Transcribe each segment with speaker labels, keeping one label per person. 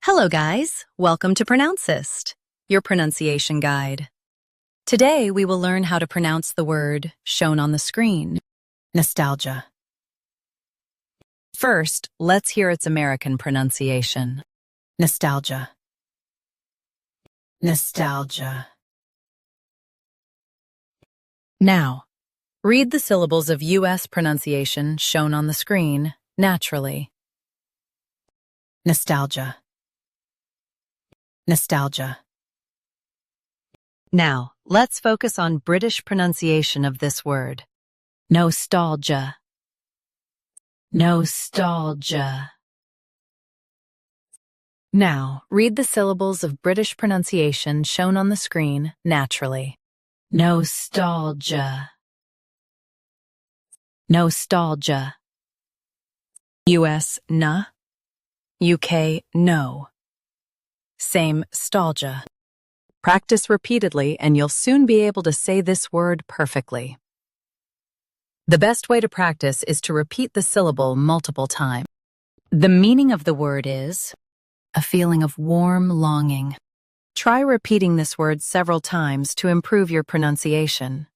Speaker 1: Hello guys, welcome to Pronouncist, your pronunciation guide. Today we will learn how to pronounce the word shown on the screen, nostalgia. First, let's hear its American pronunciation. Nostalgia. Nostalgia. Now, read the syllables of U.S. pronunciation shown on the screen naturally. Nostalgia. Nostalgia. Now, let's focus on British pronunciation of this word. Nostalgia. Nostalgia. Now, read the syllables of British pronunciation shown on the screen naturally. Nostalgia. Nostalgia. US, na. UK, no. Same, stalgia. Practice repeatedly and you'll soon be able to say this word perfectly. The best way to practice is to repeat the syllable multiple times. The meaning of the word is a feeling of warm longing. Try repeating this word several times to improve your pronunciation.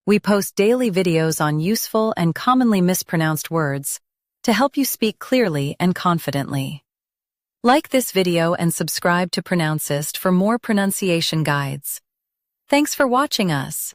Speaker 1: We post daily videos on useful and commonly mispronounced words to help you speak clearly and confidently. Like this video and subscribe to Pronouncist for more pronunciation guides. Thanks for watching us.